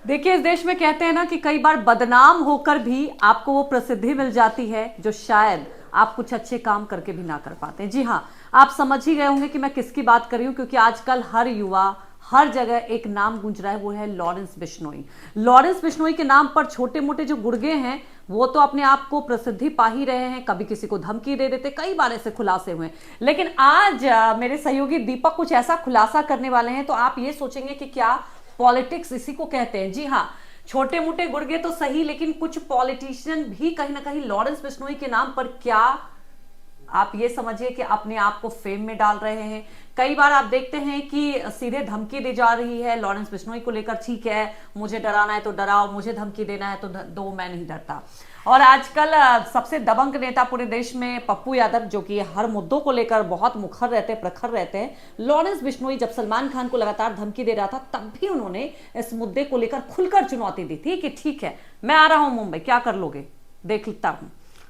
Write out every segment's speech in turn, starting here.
देखिए, इस देश में कहते हैं ना कि कई बार बदनाम होकर भी आपको वो प्रसिद्धि मिल जाती है जो शायद आप कुछ अच्छे काम करके भी ना कर पाते हैं। जी हाँ, आप समझ ही गए होंगे कि मैं किसकी बात कर रही हूँ, क्योंकि आजकल हर युवा हर जगह एक नाम गूंज रहा है, वो है लॉरेंस बिश्नोई। लॉरेंस बिश्नोई के नाम पर छोटे मोटे जो गुर्गे हैं वो तो अपने आप को प्रसिद्धि पा ही रहे हैं, कभी किसी को धमकी दे देते, कई बार ऐसे खुलासे हुए। लेकिन आज मेरे सहयोगी दीपक कुछ ऐसा खुलासा करने वाले हैं, तो आप ये सोचेंगे कि क्या पॉलिटिक्स इसी को कहते हैं। जी हाँ, छोटे मोटे गुर्गे तो सही, लेकिन कुछ पॉलिटिशियन भी कहीं ना कहीं लॉरेंस बिश्नोई के नाम पर क्या, आप ये समझिए कि अपने आप को फेम में डाल रहे हैं। कई बार आप देखते हैं कि सीधे धमकी दी जा रही है लॉरेंस बिश्नोई को लेकर, ठीक है मुझे डराना है तो डराओ, मुझे धमकी देना है तो दो, मैं नहीं डरता। और आजकल सबसे दबंग नेता पूरे देश में पप्पू यादव, जो कि हर मुद्दों को लेकर बहुत मुखर रहते हैं, प्रखर रहते हैं। लॉरेंस बिश्नोई जब सलमान खान को लगातार धमकी दे रहा था, तब भी उन्होंने इस मुद्दे को लेकर खुलकर चुनौती दी थी कि ठीक है मैं आ रहा हूं मुंबई, क्या कर लोगे, देख लेता हूं।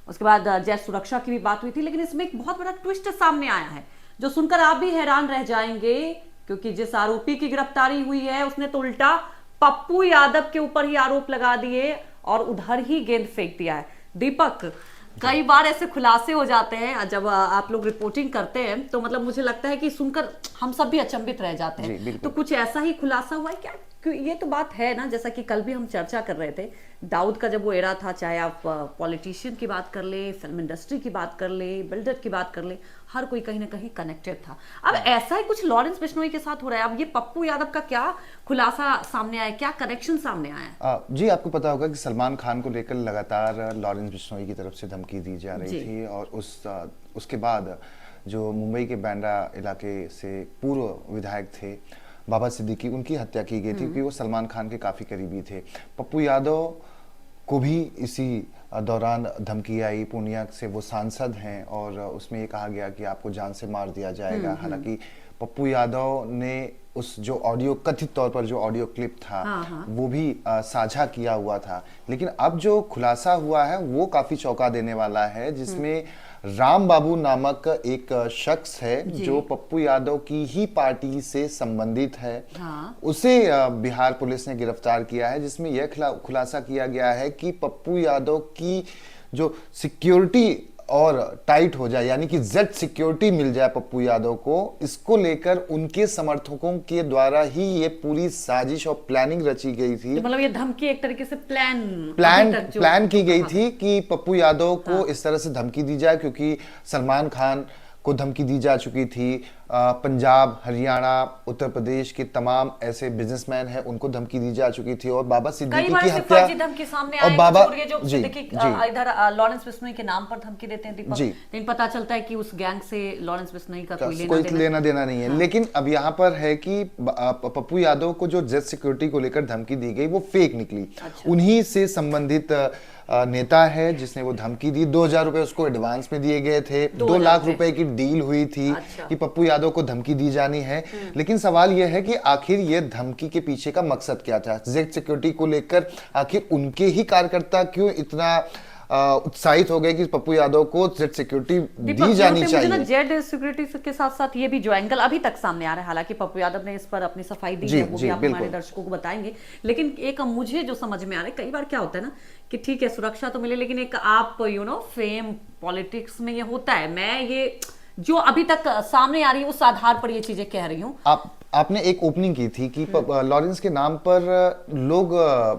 उसके बाद जैसे सुरक्षा की भी बात हुई थी, लेकिन इसमें एक बहुत बड़ा ट्विस्ट सामने आया है जो सुनकर आप भी हैरान रह जाएंगे, क्योंकि जिस आरोपी की गिरफ्तारी हुई है उसने तो उल्टा पप्पू यादव के ऊपर ही आरोप लगा दिए और उधर ही गेंद फेंक दिया है। दीपक, कई बार ऐसे खुलासे हो जाते हैं जब आप लोग रिपोर्टिंग करते हैं, तो मतलब मुझे लगता है कि सुनकर हम सब भी अचंभित रह जाते हैं। तो कुछ ऐसा ही खुलासा हुआ है क्या? ये तो बात है ना, जैसा कि कल भी हम चर्चा कर रहे थे, दाऊद का जब वो एरा था, चाहे आप पॉलिटिशियन की बात कर ले, फिल्म इंडस्ट्री की बात कर ले, बिल्डर की बात कर ले, हर कोई कहीं ना कहीं कनेक्टेड था। अब ऐसा ही कुछ लॉरेंस बिश्नोई के साथ हो रहा है। अब ये पप्पू यादव का क्या खुलासा सामने आया, क्या कनेक्शन सामने आया? जी, आपको पता होगा कि सलमान खान को लेकर लगातार लॉरेंस बिश्नोई की तरफ से धमकी दी जा रही थी, और उसके बाद जो मुंबई के बांद्रा इलाके से पूर्व विधायक थे बाबा सिद्दीकी, उनकी हत्या की गई थी क्योंकि वो सलमान खान के काफ़ी करीबी थे। पप्पू यादव को भी इसी दौरान धमकी आई। पूर्णिया से वो सांसद हैं और उसमें ये कहा गया कि आपको जान से मार दिया जाएगा। हालांकि पप्पू यादव ने उस जो ऑडियो, कथित तौर पर जो ऑडियो क्लिप था, वो भी साझा किया हुआ था। लेकिन अब जो खुलासा हुआ है वो काफी चौंका देने वाला है, जिसमें राम बाबू नामक एक शख्स है जो पप्पू यादव की ही पार्टी से संबंधित है। उसे बिहार पुलिस ने गिरफ्तार किया है, जिसमें यह खुलासा किया गया है कि पप्पू यादव की जो सिक्योरिटी और टाइट हो जाए, यानी कि जेड सिक्योरिटी मिल जाए पप्पू यादव को, इसको लेकर उनके समर्थकों के द्वारा ही ये पूरी साजिश और प्लानिंग रची गई थी। तो मतलब ये धमकी एक तरीके से प्लान की गई थी कि पप्पू यादव को इस तरह से धमकी दी जाए, क्योंकि सलमान खान को धमकी दी जा चुकी थी। पंजाब, हरियाणा, उत्तर प्रदेश के तमाम ऐसे बिजनेसमैन हैं, उनको धमकी दी जा चुकी थी। और बाबा सिद्दीकी की हत्या, धमकी सामने और बाबा इधर लॉरेंस बिश्नोई के नाम पर धमकी देते हैं दीपक, लेकिन पता चलता है कि उस गैंग से लॉरेंस बिश्नोई का कोई लेना देना नहीं है। लेकिन अब यहाँ पर है कि पप्पू यादव को जो जेड सिक्योरिटी को लेकर धमकी दी गई वो फेक निकली। उन्हीं से संबंधित नेता है जिसने वो धमकी दी। 2000 रुपए उसको एडवांस में दिए गए थे। 2 लाख रुपए की डील हुई थी कि पप्पू यादव को धमकी दी जानी है। लेकिन सवाल यह है कि आखिर ये धमकी के पीछे का मकसद क्या था? जेड सिक्योरिटी को लेकर आखिर उनके ही कार्यकर्ता क्यों इतना उत्साहित हो गए कि पप्पू यादव को जेड सिक्योरिटी दी जानी चाहिए? जेड सिक्योरिटी के साथ साथ ये भी जो एंगल अभी तक सामने आ रहा है, हालांकि पप्पू यादव ने इस पर अपनी सफाई दी है, वो भी आप हमारे दर्शकों को बताएंगे। लेकिन एक मुझे जो समझ में आ रहा है, कई बार क्या होता है ना कि ठीक है सुरक्षा तो मिले, लेकिन एक आप फेम पॉलिटिक्स में ये होता है, मैं ये जो अभी तक सामने आ रही है उस आधार पर ये चीजें कह रही हूँ। आपने एक ओपनिंग की थी कि लॉरेंस के नाम पर लोग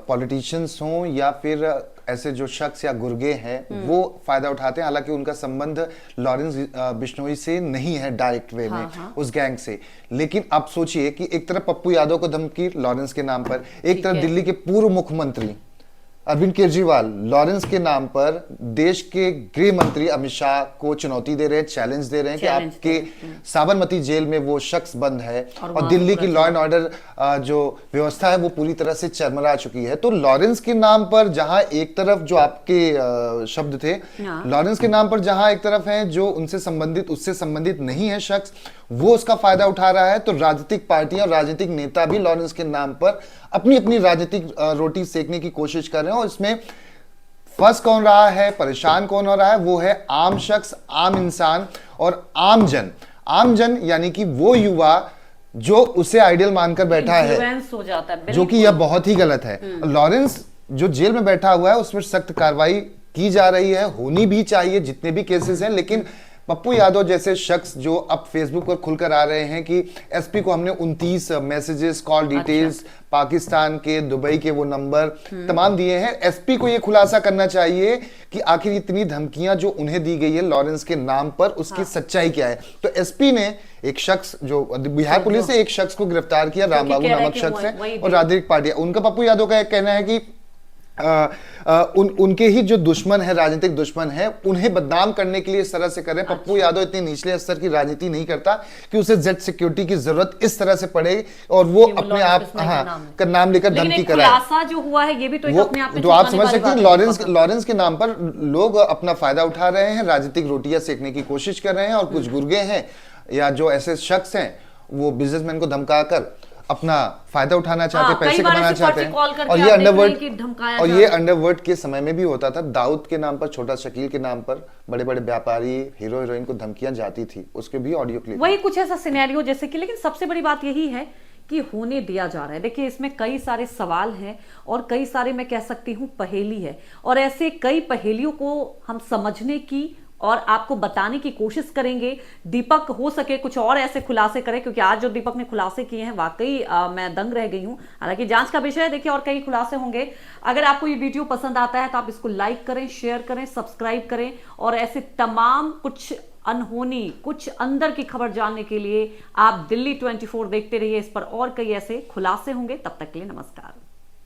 पॉलिटिशियंस हों या फिर ऐसे जो शख्स या गुर्गे हैं वो फायदा उठाते हैं। हालांकि उनका संबंध लॉरेंस बिश्नोई से नहीं है डायरेक्ट वे में, उस गैंग से। लेकिन आप सोचिए कि एक तरफ पप्पू यादव को धमकी लॉरेंस के नाम पर, एक तरफ दिल्ली के पूर्व मुख्यमंत्री अरविंद केजरीवाल लॉरेंस के नाम पर देश के गृह मंत्री अमित शाह को चुनौती दे रहे हैं, चैलेंज दे रहे हैं कि आपके साबरमती जेल में वो शख्स बंद है और दिल्ली की लॉ एंड ऑर्डर जो व्यवस्था है वो पूरी तरह से चरमरा चुकी है। तो लॉरेंस के नाम पर जहां एक तरफ जो आपके शब्द थे, लॉरेंस के नाम पर जहां एक तरफ है जो उनसे संबंधित उससे संबंधित नहीं है शख्स, वो उसका फायदा उठा रहा है। तो राजनीतिक पार्टियां और राजनीतिक नेता भी लॉरेंस के नाम पर अपनी अपनी राजनीतिक रोटी सेकने की कोशिश कर रहे हैं। और इसमें फंस कौन रहा है, परेशान कौन हो रहा है, वो है आम शख्स, आम इंसान और आम जन। आम जन यानी कि वो युवा जो उसे आइडियल मानकर बैठा है, इन्फ्लुएंस हो जाता है, जो कि यह बहुत ही गलत है। लॉरेंस जो जेल में बैठा हुआ है उसमें सख्त कार्रवाई की जा रही है, होनी भी चाहिए जितने भी केसेस हैं, लेकिन पप्पू यादव जैसे शख्स जो अब फेसबुक पर खुलकर आ रहे हैं कि एसपी को हमने 29 मैसेजेस, कॉल डिटेल्स, पाकिस्तान के, दुबई के वो नंबर तमाम दिए हैं, एसपी को ये खुलासा करना चाहिए कि आखिर इतनी धमकियां जो उन्हें दी गई है लॉरेंस के नाम पर, उसकी सच्चाई क्या है। तो एसपी ने एक शख्स, जो बिहार पुलिस ने एक शख्स को गिरफ्तार किया, रामबाबू नामक शख्स है और राजनीतिक पार्टी, उनका पप्पू यादव का एक कहना है कि उनके ही जो दुश्मन है, राजनीतिक दुश्मन है, उन्हें बदनाम करने के लिए इस तरह से कर रहे हैं। पप्पू यादव इतने निचले स्तर की राजनीति नहीं करता कि उसे जेड सिक्योरिटी की जरूरत इस तरह से पड़े और वो अपने आप का नाम लेकर धमकी कराए। खुलासा जो हुआ है ये भी तो एक अपने आप में तो आप समझ सकते हैं लॉरेंस के नाम पर लोग अपना फायदा उठा रहे हैं, राजनीतिक रोटियां सेकने की कोशिश कर रहे हैं, और कुछ गुर्गे हैं या जो ऐसे शख्स हैं वो बिजनेसमैन को धमकाकर अपना फायदा उठाना चाहते हैं, पैसे कमाना चाहते हैं। और ये अंडरवर्ल्ड के समय में भी होता था। दाऊद के नाम पर, छोटा शकील के नाम पर बड़े बड़े व्यापारी, हीरो हीरोइन को धमकियां जाती थी, उसके भी ऑडियो क्लिप, वही कुछ ऐसा सिनेरियो जैसे कि। लेकिन सबसे बड़ी बात यही है कि होने दिया जा रहा है। देखिए इसमें कई सारे सवाल हैं और कई सारे, मैं कह सकती हूँ, पहेली है, और ऐसे कई पहेलियों को हम समझने की और आपको बताने की कोशिश करेंगे। दीपक हो सके कुछ और ऐसे खुलासे करें, क्योंकि आज जो दीपक ने खुलासे किए हैं वाकई मैं दंग रह गई हूं। हालांकि जांच का विषय है, देखिए और कई खुलासे होंगे। अगर आपको ये वीडियो पसंद आता है तो आप इसको लाइक करें, शेयर करें, सब्सक्राइब करें, और ऐसे तमाम कुछ अनहोनी, कुछ अंदर की खबर जानने के लिए आप दिल्ली 24 देखते रहिए। इस पर और कई ऐसे खुलासे होंगे। तब तक के लिए नमस्कार।